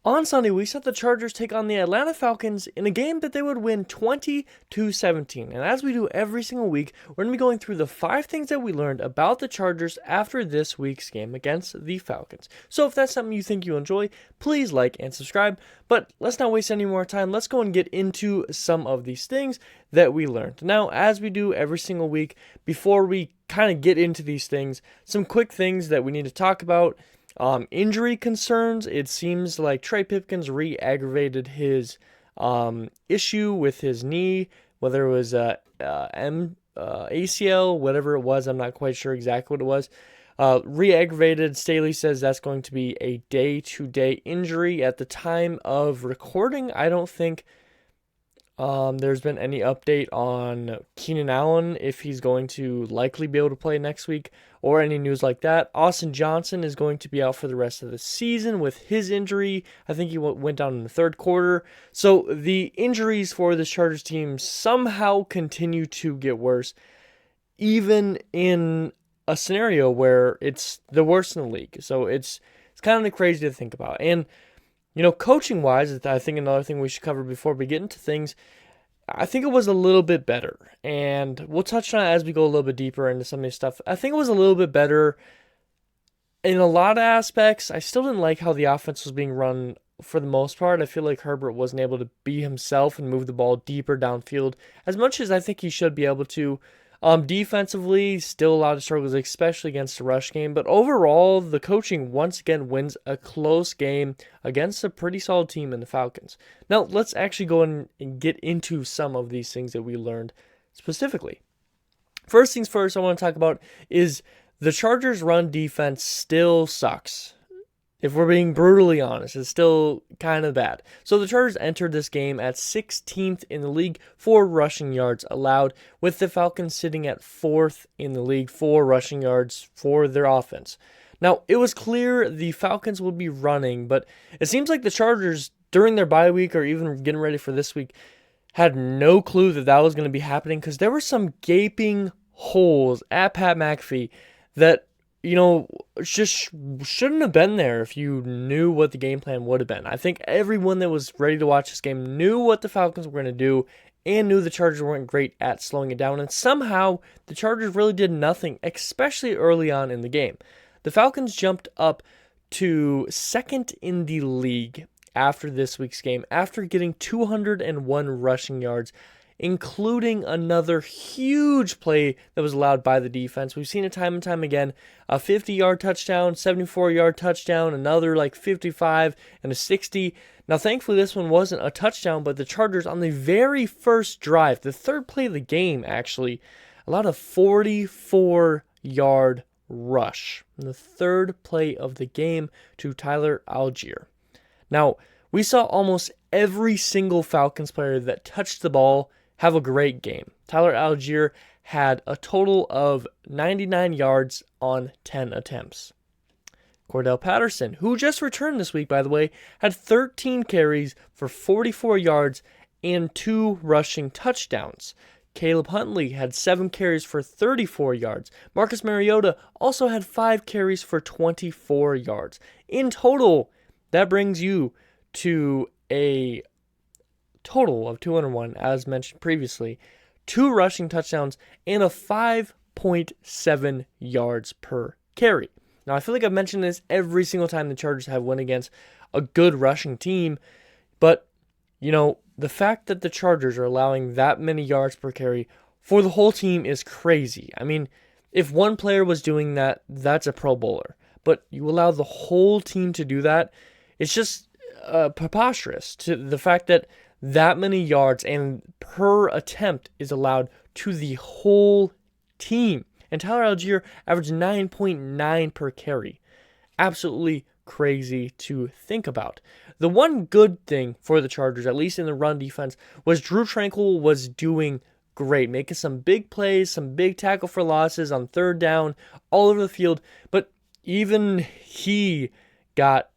On Sunday, we saw the Chargers take on the Atlanta Falcons in a game that they would win 20-17. And as we do every single week, we're going to be going through the 5 things that we learned about the Chargers after this week's game against the Falcons. So if that's something you think you enjoy, please like and subscribe. But let's not waste any more time. Let's go and get into some of these things that we learned. Now, as we do every single week, before we kind of get into these things, some quick things that we need to talk about. Injury concerns. It seems like Trey Pipkins re-aggravated his issue with his knee, whether it was ACL, whatever it was. I'm not quite sure exactly what it was. Re-aggravated. Staley says that's going to be a day-to-day injury. At the time of recording, I don't think there's been any update on Keenan Allen, if he's going to likely be able to play next week, or any news like that. Austin Johnson is going to be out for the rest of the season with his injury. I think he went down in the third quarter. So the injuries for the Chargers team somehow continue to get worse, even in a scenario where it's the worst in the league. So it's kind of crazy to think about. And coaching-wise, I think another thing we should cover before we get into things, I think it was a little bit better. And we'll touch on it as we go a little bit deeper into some of this stuff. I think it was a little bit better in a lot of aspects. I still didn't like how the offense was being run for the most part. I feel like Herbert wasn't able to be himself and move the ball deeper downfield as much as I think he should be able to. Defensively, still a lot of struggles, especially against the rush game. But overall, the coaching once again wins a close game against a pretty solid team in the Falcons. Now, let's actually go and get into some of these things that we learned specifically. First things first I want to talk about is the Chargers' run defense still sucks. If we're being brutally honest, it's still kind of bad. So the Chargers entered this game at 16th in the league for rushing yards allowed, with the Falcons sitting at 4th in the league for rushing yards for their offense. Now, it was clear the Falcons would be running, but it seems like the Chargers, during their bye week or even getting ready for this week, had no clue that was going to be happening, because there were some gaping holes at Pat McAfee that just shouldn't have been there if you knew what the game plan would have been. I think everyone that was ready to watch this game knew what the Falcons were going to do and knew the Chargers weren't great at slowing it down. And somehow the Chargers really did nothing, especially early on in the game. The Falcons jumped up to 2nd in the league after this week's game, after getting 201 rushing yards, including another huge play that was allowed by the defense. We've seen it time and time again. A 50-yard touchdown, 74-yard touchdown, another 55 and a 60. Now, thankfully, this one wasn't a touchdown, but the Chargers on the very first drive, the third play of the game, actually, allowed a 44-yard rush in the third play of the game to Tyler Algier. Now, we saw almost every single Falcons player that touched the ball have a great game. Tyler Algier had a total of 99 yards on 10 attempts. Cordell Patterson, who just returned this week, by the way, had 13 carries for 44 yards and 2 rushing touchdowns. Caleb Huntley had 7 carries for 34 yards. Marcus Mariota also had 5 carries for 24 yards. In total, that brings you to a total of 201, as mentioned previously, 2 rushing touchdowns, and a 5.7 yards per carry. Now, I feel like I've mentioned this every single time the Chargers have won against a good rushing team, but, the fact that the Chargers are allowing that many yards per carry for the whole team is crazy. I mean, if one player was doing that, that's a Pro Bowler. But you allow the whole team to do that, it's just preposterous. To the fact that many yards and per attempt is allowed to the whole team. And Tyler Algier averaged 9.9 per carry. Absolutely crazy to think about. The one good thing for the Chargers, at least in the run defense, was Drew Tranquill was doing great, making some big plays, some big tackle for losses on third down, all over the field. But even he got,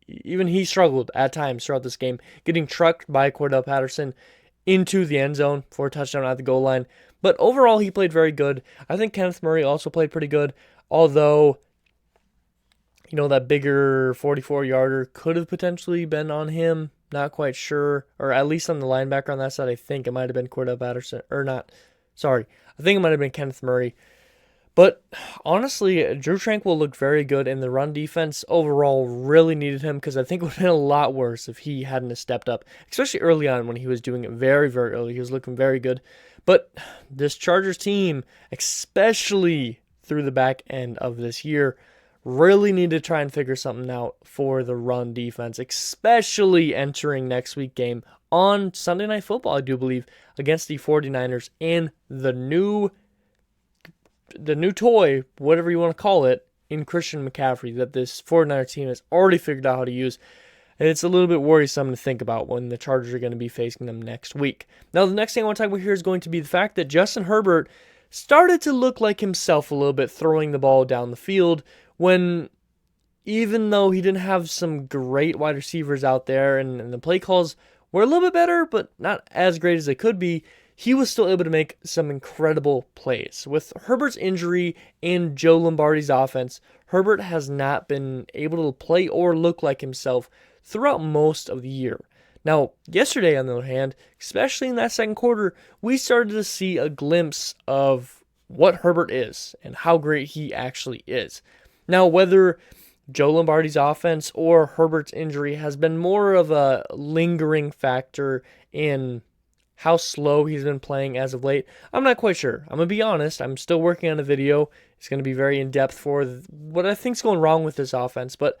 even he struggled at times throughout this game, getting trucked by Cordell Patterson into the end zone for a touchdown at the goal line. But overall, he played very good. I think Kenneth Murray also played pretty good, although That bigger 44-yarder could have potentially been on him. Not quite sure. Or at least on the linebacker on that side, I think it might have been Cordell Patterson. Or not. Sorry. I think it might have been Kenneth Murray. But honestly, Drew Tranquill looked very good, and the run defense overall really needed him because I think it would have been a lot worse if he hadn't stepped up, especially early on when he was doing it very, very early. He was looking very good. But this Chargers team, especially through the back end of this year, really need to try and figure something out for the run defense, especially entering next week game on Sunday Night Football, I do believe, against the 49ers and the new toy, whatever you want to call it, in Christian McCaffrey that this 49er team has already figured out how to use. And it's a little bit worrisome to think about when the Chargers are going to be facing them next week. Now, the next thing I want to talk about here is going to be the fact that Justin Herbert started to look like himself a little bit throwing the ball down the field when, even though he didn't have some great wide receivers out there and the play calls were a little bit better, but not as great as they could be, he was still able to make some incredible plays. With Herbert's injury and Joe Lombardi's offense, Herbert has not been able to play or look like himself throughout most of the year. Now, yesterday, on the other hand, especially in that second quarter, we started to see a glimpse of what Herbert is and how great he actually is. Now, whether Joe Lombardi's offense or Herbert's injury has been more of a lingering factor in how slow he's been playing as of late, I'm not quite sure. I'm going to be honest. I'm still working on a video. It's going to be very in-depth for what I think's going wrong with this offense. But,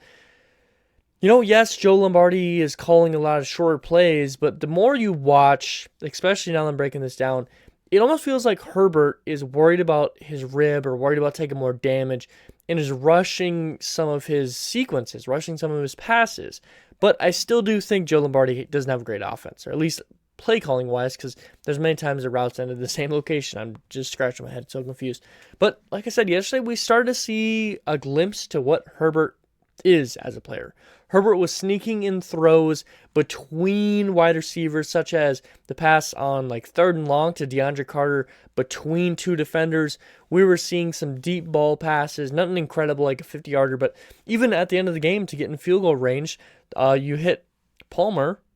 yes, Joe Lombardi is calling a lot of shorter plays, but the more you watch, especially now that I'm breaking this down, it almost feels like Herbert is worried about his rib or worried about taking more damage and is rushing some of his sequences, rushing some of his passes. But I still do think Joe Lombardi doesn't have a great offense, or at least play calling wise, because there's many times the routes ended the same location. I'm just scratching my head, so confused. But like I said yesterday, we started to see a glimpse to what Herbert is as a player. Herbert was sneaking in throws between wide receivers, such as the pass on third and long to DeAndre Carter between two defenders. We were seeing some deep ball passes, nothing incredible like a 50-yarder, but even at the end of the game to get in field goal range, you hit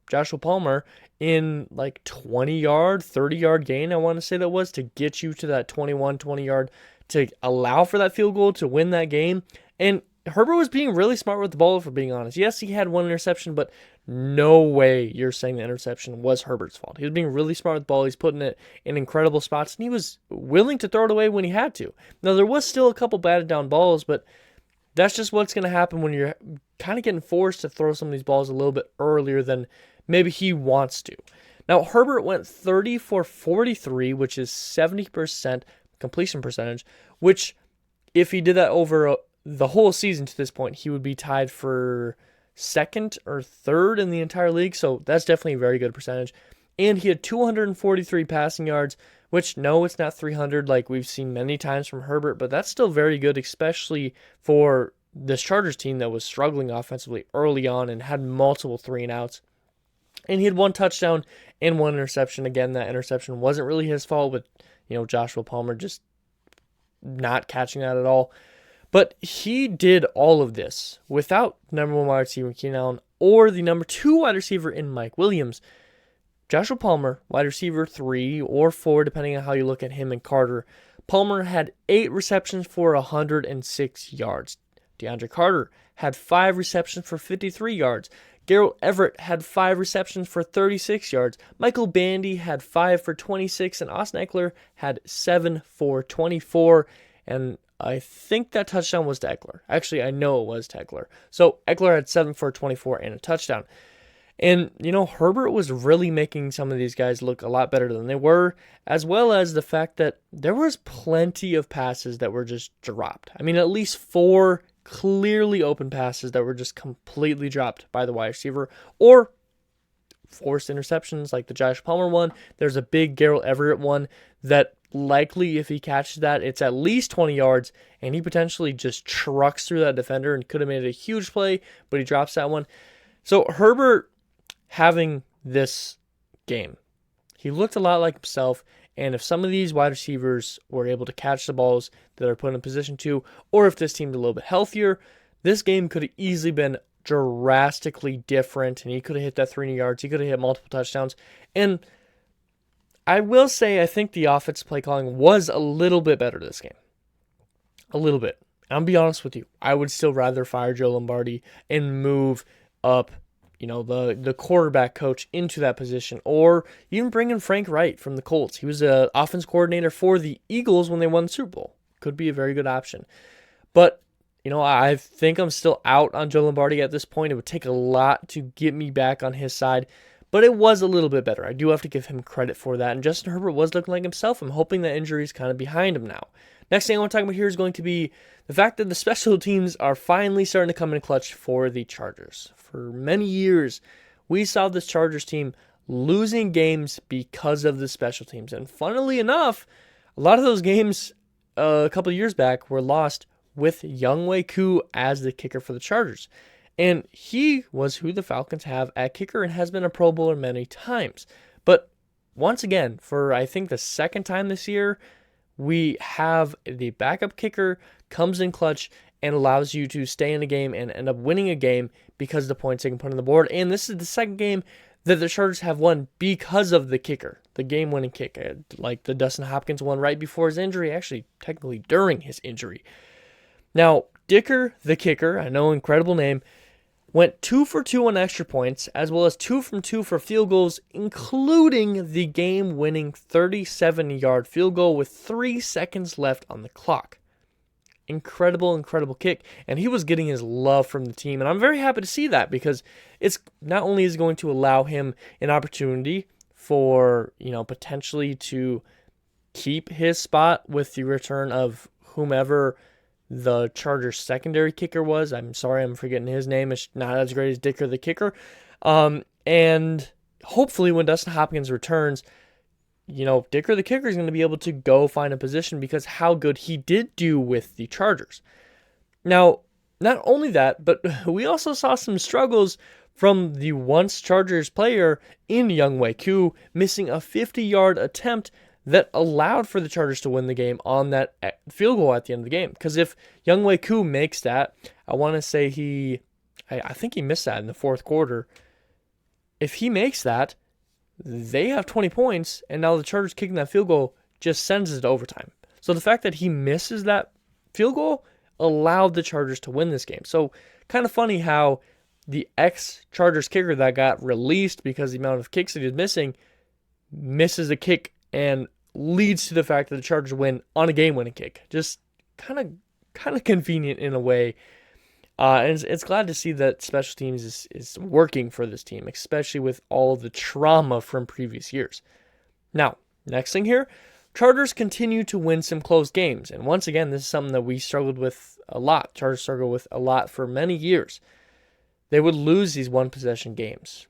Joshua Palmer, in 20-yard, 30-yard gain, I want to say that was, to get you to that 20-yard to allow for that field goal to win that game. And Herbert was being really smart with the ball, if we're being honest. Yes, he had one interception, but no way you're saying the interception was Herbert's fault. He was being really smart with the ball. He's putting it in incredible spots, and he was willing to throw it away when he had to. Now, there was still a couple batted down balls, but that's just what's going to happen when you're kind of getting forced to throw some of these balls a little bit earlier than maybe he wants to. Now, Herbert went 30 for 43, which is 70% completion percentage, which if he did that over the whole season to this point, he would be tied for second or third in the entire league. So that's definitely a very good percentage. And he had 243 passing yards, which, no, it's not 300 like we've seen many times from Herbert, but that's still very good, especially for this Chargers team that was struggling offensively early on and had multiple 3-and-outs. And he had one touchdown and one interception. Again, that interception wasn't really his fault, but, Joshua Palmer just not catching that at all. But he did all of this without number one wide receiver Keenan Allen or the number 2 wide receiver in Mike Williams. Joshua Palmer, wide receiver 3 or 4, depending on how you look at him and Carter. Palmer had 8 receptions for 106 yards. DeAndre Carter had 5 receptions for 53 yards. Gerald Everett had 5 receptions for 36 yards. Michael Bandy had 5 for 26, and Austin Eckler had 7 for 24. And I think that touchdown was to Eckler. Actually, I know it was to Eckler. So Eckler had 7 for 24 and a touchdown. And, Herbert was really making some of these guys look a lot better than they were, as well as the fact that there was plenty of passes that were just dropped. I mean, at least 4 clearly open passes that were just completely dropped by the wide receiver, or forced interceptions like the Josh Palmer one. There's a big Gerald Everett one that likely, if he catches that, it's at least 20 yards, and he potentially just trucks through that defender and could have made a huge play, but he drops that one. So Herbert having this game, he looked a lot like himself, and if some of these wide receivers were able to catch the balls that are put in position to, or if this team's a little bit healthier, This game could have easily been drastically different, and he could have hit that 300 yards. He could have hit multiple touchdowns. And I will say I think the offensive play calling was a little bit better this game. A little bit. I'll be honest with you. I would still rather fire Joe Lombardi and move up, the quarterback coach into that position, or even bring in Frank Wright from the Colts. He was an offense coordinator for the Eagles when they won the Super Bowl. Could be a very good option. But, I think I'm still out on Joe Lombardi at this point. It would take a lot to get me back on his side, but it was a little bit better. I do have to give him credit for that. And Justin Herbert was looking like himself. I'm hoping that injury is kind of behind him now. Next thing I want to talk about here is going to be the fact that the special teams are finally starting to come in clutch for the Chargers. For many years, we saw this Chargers team losing games because of the special teams. And funnily enough, a lot of those games a couple of years back were lost with Younghoe Koo as the kicker for the Chargers. And he was who the Falcons have at kicker and has been a Pro Bowler many times. But once again, for I think the second time this year, we have the backup kicker comes in clutch and allows you to stay in a game and end up winning a game because of the points they can put on the board. And this is the second game that the Chargers have won because of the kicker, the game-winning kick. Like the Dustin Hopkins one right before his injury, actually technically during his injury. Now, Dicker, the kicker, I know, incredible name, went 2 for 2 on extra points, as well as 2 from 2 for field goals, including the game-winning 37-yard field goal with 3 seconds left on the clock. Incredible, incredible kick, and he was getting his love from the team, and I'm very happy to see that because it's not only is going to allow him an opportunity for, potentially to keep his spot with the return of whomever the Chargers secondary kicker was. I'm sorry, I'm forgetting his name. It's not as great as Dicker the kicker. And hopefully when Dustin Hopkins returns, Dicker the kicker is going to be able to go find a position because how good he did do with the Chargers. Now, not only that, but we also saw some struggles from the once Chargers player in Younghoe Koo, missing a 50-yard attempt that allowed for the Chargers to win the game on that field goal at the end of the game. Because if Younghoe Koo makes that, I want to say I think he missed that in the fourth quarter. If he makes that, they have 20 points, and now the Chargers kicking that field goal just sends it to overtime. So the fact that he misses that field goal allowed the Chargers to win this game. So kind of funny how the ex-Chargers kicker that got released because of the amount of kicks that he was missing misses a kick and leads to the fact that the Chargers win on a game-winning kick. Just kind of convenient in a way. And it's glad to see that special teams is working for this team, especially with all the trauma from previous years. Now, next thing here, Chargers continue to win some close games. And once again, this is something that we struggled with a lot. Chargers struggled with a lot for many years. They would lose these one-possession games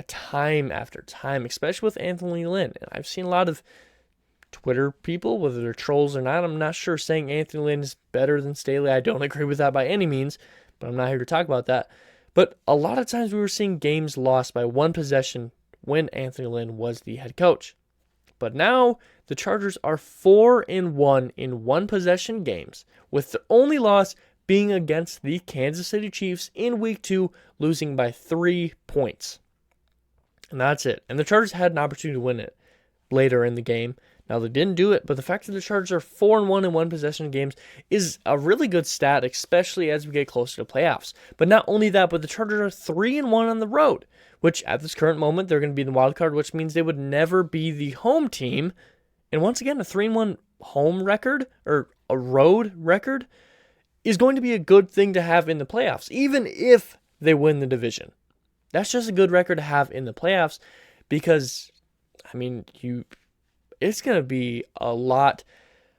time after time, especially with Anthony Lynn. And I've seen a lot of Twitter people, whether they're trolls or not, I'm not sure, saying Anthony Lynn is better than Staley. I don't agree with that by any means, but I'm not here to talk about that. But a lot of times we were seeing games lost by one possession when Anthony Lynn was the head coach. But now the Chargers are 4-1 in one-possession games, with the only loss being against the Kansas City Chiefs in Week 2, losing by 3 points. And that's it. And the Chargers had an opportunity to win it later in the game. Now, they didn't do it, but the fact that the Chargers are 4-1 in one-possession games is a really good stat, especially as we get closer to playoffs. But not only that, but the Chargers are 3-1 on the road, which at this current moment, they're going to be in the wild card, which means they would never be the home team. And once again, a 3-1 home record, or a road record, is going to be a good thing to have in the playoffs, even if they win the division. That's just a good record to have in the playoffs because, it's going to be a lot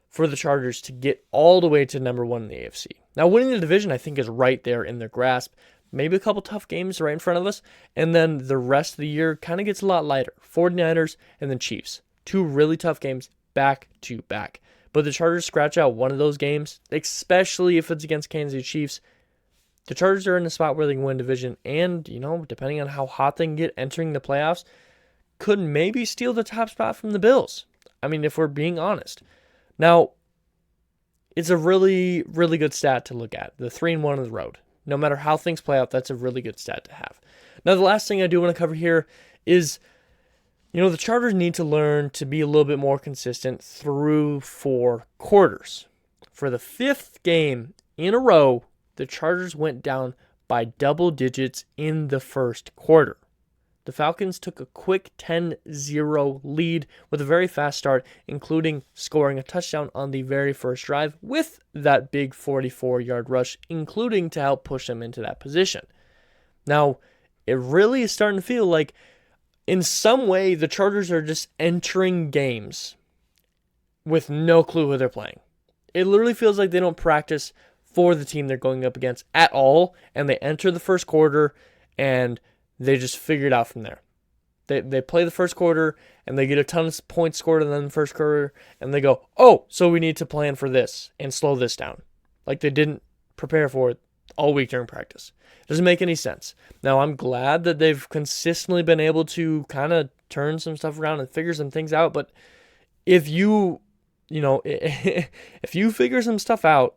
for the Chargers to get all the way to number 1 in the AFC. Now, winning the division, I think, is right there in their grasp. Maybe a couple tough games right in front of us, and then the rest of the year kind of gets a lot lighter. 49ers and then Chiefs. 2 really tough games back to back. But the Chargers scratch out one of those games, especially if it's against Kansas City Chiefs. The Chargers are in a spot where they can win division, and, depending on how hot they can get entering the playoffs, could maybe steal the top spot from the Bills. If we're being honest. Now, it's a really, really good stat to look at, the 3-1 on the road. No matter how things play out, that's a really good stat to have. Now, the last thing I do want to cover here is, the Chargers need to learn to be a little bit more consistent through 4 quarters. For the 5th game in a row, the Chargers went down by double digits in the first quarter. The Falcons took a quick 10-0 lead with a very fast start, including scoring a touchdown on the very first drive with that big 44-yard rush, including to help push them into that position. Now, it really is starting to feel like in some way the Chargers are just entering games with no clue who they're playing. It literally feels like they don't practice for the team they're going up against at all, and they enter the first quarter and they just figure it out from there. They play the first quarter and they get a ton of points scored in the first quarter, and they go, oh, so we need to plan for this and slow this down. Like they didn't prepare for it all week during practice. Doesn't make any sense. Now, I'm glad that they've consistently been able to kind of turn some stuff around and figure some things out, but if you figure some stuff out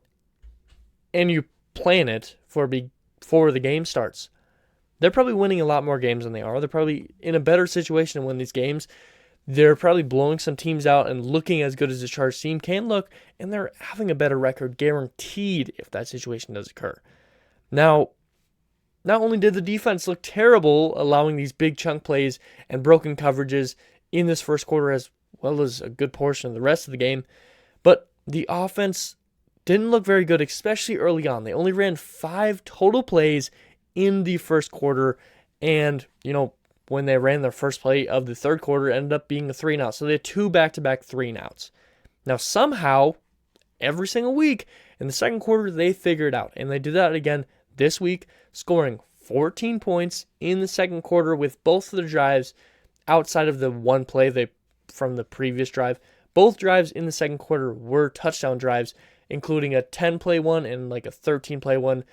and you plan it before the game starts, they're probably winning a lot more games than they are. They're probably in a better situation to win these games. They're probably blowing some teams out and looking as good as the Chargers team can look, and they're having a better record guaranteed if that situation does occur. Now, not only did the defense look terrible, allowing these big chunk plays and broken coverages in this first quarter as well as a good portion of the rest of the game, but the offense didn't look very good, especially early on. They only ran 5 total plays in the first quarter, and when they ran their first play of the third quarter, it ended up being a 3-and-out. So they had 2 back-to-back 3-and-outs. Now somehow, every single week in the second quarter, they figured it out, and they did that again this week, scoring 14 points in the second quarter with both of the drives outside of the one play from the previous drive. Both drives in the second quarter were touchdown drives, including a 10-play one and like a 13-play one.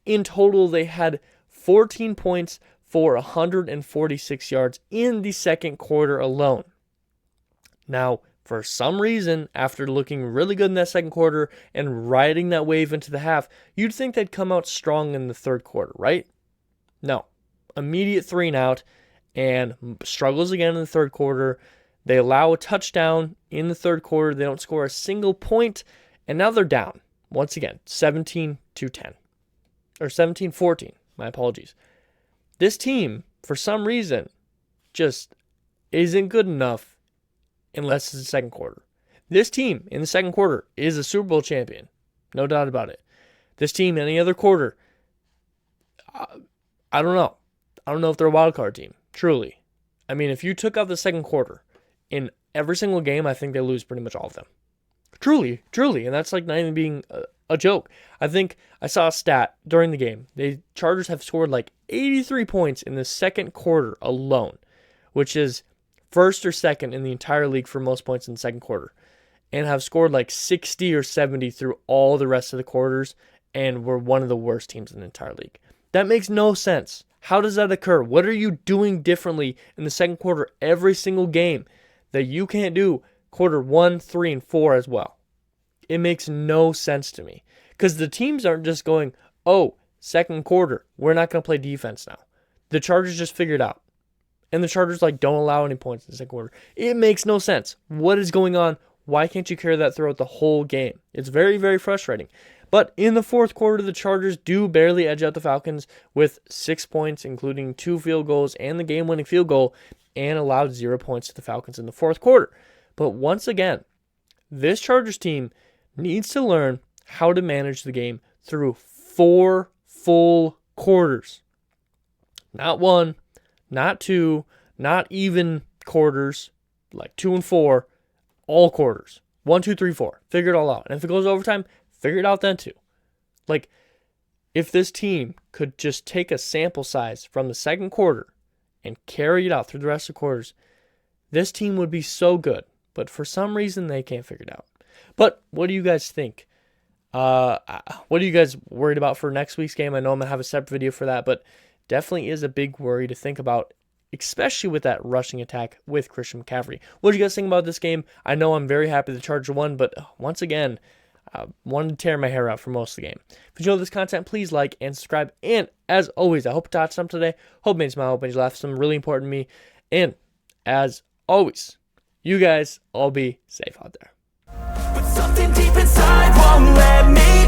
In total, they had 14 points for 146 yards in the second quarter alone. Now, for some reason, after looking really good in that second quarter and riding that wave into the half, you'd think they'd come out strong in the third quarter, right? No. Immediate 3-and-out and struggles again in the third quarter. They allow a touchdown in the third quarter. They don't score a single point, and now they're down. Once again, 17-10. Or 17-14, my apologies. This team, for some reason, just isn't good enough unless it's the second quarter. This team in the second quarter is a Super Bowl champion. No doubt about it. This team, any other quarter, I don't know. I don't know if they're a wild card team, truly. I mean, if you took out the second quarter in every single game, I think they lose pretty much all of them. Truly. And that's like not even being a joke. I think I saw a stat during the game. The Chargers have scored like 83 points in the second quarter alone, which is first or second in the entire league for most points in the second quarter, and have scored like 60 or 70 through all the rest of the quarters, and were one of the worst teams in the entire league. That makes no sense. How does that occur? What are you doing differently in the second quarter every single game that you can't do quarter 1, 3, and 4 as well? It makes no sense to me. Because the teams aren't just going, oh, second quarter, we're not going to play defense now. The Chargers just figured out. And the Chargers don't allow any points in the second quarter. It makes no sense. What is going on? Why can't you carry that throughout the whole game? It's very, very frustrating. But in the fourth quarter, the Chargers do barely edge out the Falcons with 6 points, including 2 field goals and the game-winning field goal, and allowed 0 points to the Falcons in the fourth quarter. But once again, this Chargers team needs to learn how to manage the game through 4 full quarters. Not 1, not 2, not even quarters, like 2 and 4, all quarters. 1, 2, 3, 4. Figure it all out. And if it goes overtime, figure it out then too. If this team could just take a sample size from the second quarter and carry it out through the rest of the quarters, this team would be so good. But for some reason, they can't figure it out. But what do you guys think? What are you guys worried about for next week's game? I know I'm going to have a separate video for that, but definitely is a big worry to think about, especially with that rushing attack with Christian McCaffrey. What do you guys think about this game? I know I'm very happy the Chargers won, but once again, Wanted to tear my hair out for most of the game. If you enjoyed this content, please like and subscribe. And as always, I hope you taught some today. Hope you made you smile. Hope you laugh. Some really important to me. And as always, you guys all be safe out there. But something deep inside won't let me